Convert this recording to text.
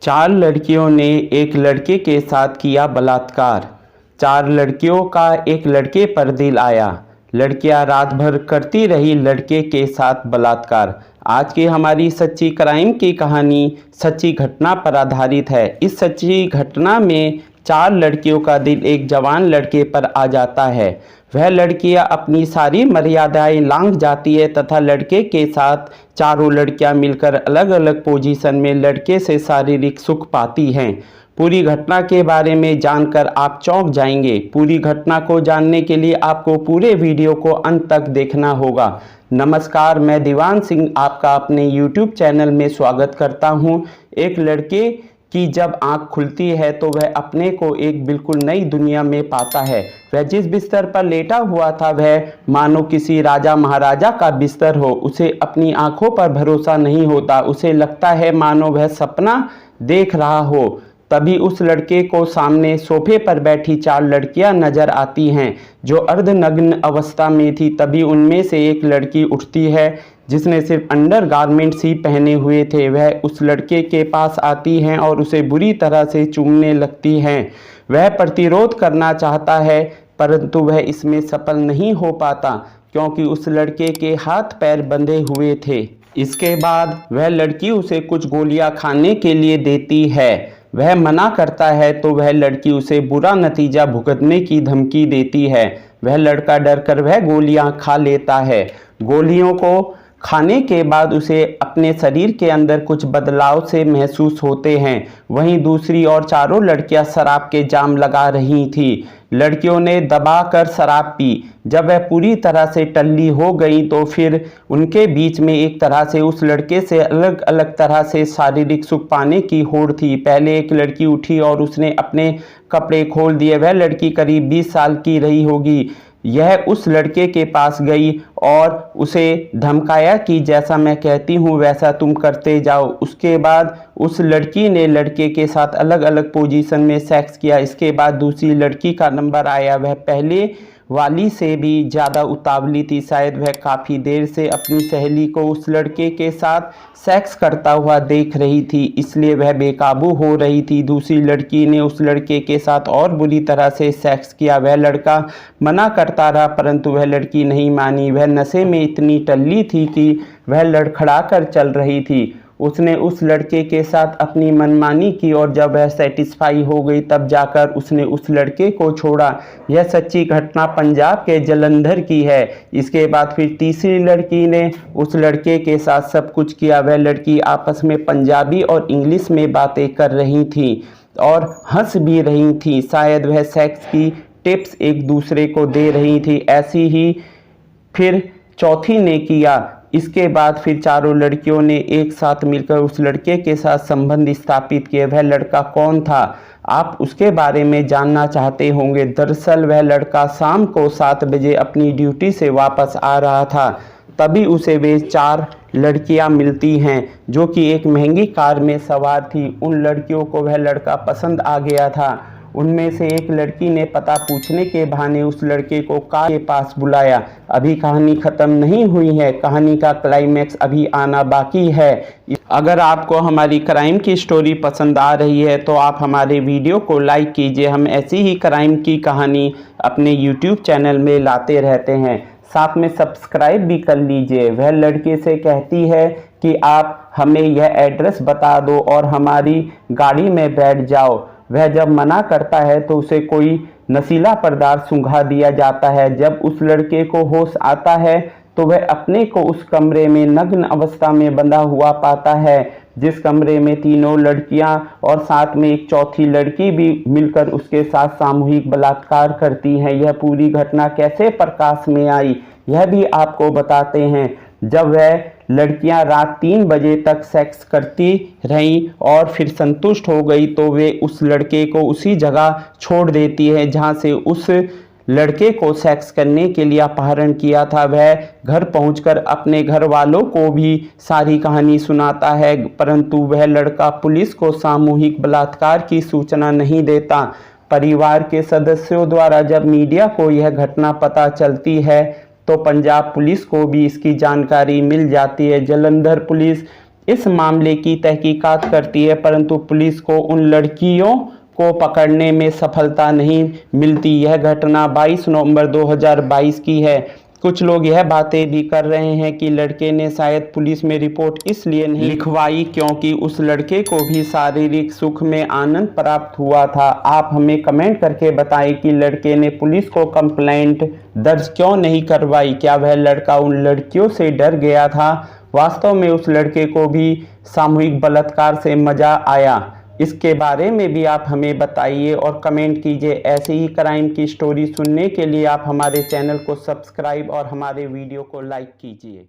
चार लड़कियों ने एक लड़के के साथ किया बलात्कार। चार लड़कियों का एक लड़के पर दिल आया। लड़कियां रात भर करती रही लड़के के साथ बलात्कार। आज की हमारी सच्ची क्राइम की कहानी सच्ची घटना पर आधारित है। इस सच्ची घटना में चार लड़कियों का दिल एक जवान लड़के पर आ जाता है। वह लड़कियां अपनी सारी मर्यादाएं लांघ जाती है तथा लड़के के साथ चारों लड़कियां मिलकर अलग अलग पोजीशन में लड़के से शारीरिक सुख पाती हैं। पूरी घटना के बारे में जानकर आप चौंक जाएंगे। पूरी घटना को जानने के लिए आपको पूरे वीडियो को अंत तक देखना होगा। नमस्कार, मैं दीवान सिंह आपका अपने YouTube चैनल में स्वागत करता हूं। एक लड़के कि जब आंख खुलती है तो वह अपने को एक बिल्कुल नई दुनिया में पाता है। वह जिस बिस्तर पर लेटा हुआ था वह मानो किसी राजा महाराजा का बिस्तर हो। उसे अपनी आंखों पर भरोसा नहीं होता। उसे लगता है मानो वह सपना देख रहा हो। तभी उस लड़के को सामने सोफे पर बैठी चार लड़कियां नजर आती हैं जो अर्धनग्न अवस्था में थी। तभी उनमें से एक लड़की उठती है जिसने सिर्फ अंडरगारमेंट्स ही पहने हुए थे। वह उस लड़के के पास आती हैं और उसे बुरी तरह से चूमने लगती हैं। वह प्रतिरोध करना चाहता है परंतु वह इसमें सफल नहीं हो पाता क्योंकि उस लड़के के हाथ पैर बंधे हुए थे। इसके बाद वह लड़की उसे कुछ गोलियां खाने के लिए देती है। वह मना करता है तो वह लड़की उसे बुरा नतीजा भुगतने की धमकी देती है। वह लड़का डरकर वह गोलियां खा लेता है। गोलियों को खाने के बाद उसे अपने शरीर के अंदर कुछ बदलाव से महसूस होते हैं। वहीं दूसरी ओर चारों लड़कियां शराब के जाम लगा रही थी। लड़कियों ने दबाकर शराब पी। जब वह पूरी तरह से टल्ली हो गई तो फिर उनके बीच में एक तरह से उस लड़के से अलग अलग तरह से शारीरिक सुख पाने की होड़ थी। पहले एक लड़की उठी और उसने अपने कपड़े खोल दिए। वह लड़की करीब 20 साल की रही होगी। यह उस लड़के के पास गई और उसे धमकाया कि जैसा मैं कहती हूँ वैसा तुम करते जाओ। उसके बाद उस लड़की ने लड़के के साथ अलग अलग पोजीशन में सेक्स किया। इसके बाद दूसरी लड़की का नंबर आया। वह पहले वाली से भी ज़्यादा उतावली थी। शायद वह काफ़ी देर से अपनी सहेली को उस लड़के के साथ सेक्स करता हुआ देख रही थी, इसलिए वह बेकाबू हो रही थी। दूसरी लड़की ने उस लड़के के साथ और बुरी तरह से सेक्स किया। वह लड़का मना करता रहा परंतु वह लड़की नहीं मानी। वह नशे में इतनी टल्ली थी कि वह लड़खड़ा कर चल रही थी। उसने उस लड़के के साथ अपनी मनमानी की और जब वह सेटिस्फाई हो गई तब जाकर उसने उस लड़के को छोड़ा। यह सच्ची घटना पंजाब के जलंधर की है। इसके बाद फिर तीसरी लड़की ने उस लड़के के साथ सब कुछ किया। वह लड़की आपस में पंजाबी और इंग्लिश में बातें कर रही थी और हंस भी रही थी। शायद वह सेक्स की टिप्स एक दूसरे को दे रही थी। ऐसी ही फिर चौथी ने किया। इसके बाद फिर चारों लड़कियों ने एक साथ मिलकर उस लड़के के साथ संबंध स्थापित किए। वह लड़का कौन था आप उसके बारे में जानना चाहते होंगे। दरअसल वह लड़का शाम को 7 बजे अपनी ड्यूटी से वापस आ रहा था। तभी उसे वे चार लड़कियां मिलती हैं जो कि एक महंगी कार में सवार थी। उन लड़कियों को वह लड़का पसंद आ गया था। उनमें से एक लड़की ने पता पूछने के बहाने उस लड़के को कार के पास बुलाया। अभी कहानी ख़त्म नहीं हुई है, कहानी का क्लाइमैक्स अभी आना बाकी है। अगर आपको हमारी क्राइम की स्टोरी पसंद आ रही है तो आप हमारे वीडियो को लाइक कीजिए। हम ऐसी ही क्राइम की कहानी अपने YouTube चैनल में लाते रहते हैं। साथ में सब्सक्राइब भी कर लीजिए। वह लड़के से कहती है कि आप हमें यह एड्रेस बता दो और हमारी गाड़ी में बैठ जाओ। वह जब मना करता है तो उसे कोई नशीला पदार्थ सूंघा दिया जाता है। जब उस लड़के को होश आता है तो वह अपने को उस कमरे में नग्न अवस्था में बंधा हुआ पाता है जिस कमरे में तीनों लड़कियां और साथ में एक चौथी लड़की भी मिलकर उसके साथ सामूहिक बलात्कार करती हैं। यह पूरी घटना कैसे प्रकाश में आई यह भी आपको बताते हैं। जब वह लड़कियां रात 3 बजे तक सेक्स करती रहीं और फिर संतुष्ट हो गई तो वे उस लड़के को उसी जगह छोड़ देती है जहां से उस लड़के को सेक्स करने के लिए अपहरण किया था। वह घर पहुंचकर अपने घर वालों को भी सारी कहानी सुनाता है परंतु वह लड़का पुलिस को सामूहिक बलात्कार की सूचना नहीं देता। परिवार के सदस्यों द्वारा जब मीडिया को यह घटना पता चलती है तो पंजाब पुलिस को भी इसकी जानकारी मिल जाती है। जलंधर पुलिस इस मामले की तहकीकात करती है, परंतु पुलिस को उन लड़कियों को पकड़ने में सफलता नहीं मिलती। यह घटना 22 नवंबर 2022 की है। कुछ लोग यह बातें भी कर रहे हैं कि लड़के ने शायद पुलिस में रिपोर्ट इसलिए नहीं लिखवाई क्योंकि उस लड़के को भी शारीरिक सुख में आनंद प्राप्त हुआ था। आप हमें कमेंट करके बताएं कि लड़के ने पुलिस को कंप्लेंट दर्ज क्यों नहीं करवाई। क्या वह लड़का उन लड़कियों से डर गया था? वास्तव में उस लड़के को भी सामूहिक बलात्कार से मजा आया? इसके बारे में भी आप हमें बताइए और कमेंट कीजिए। ऐसे ही क्राइम की स्टोरी सुनने के लिए आप हमारे चैनल को सब्सक्राइब और हमारे वीडियो को लाइक कीजिए।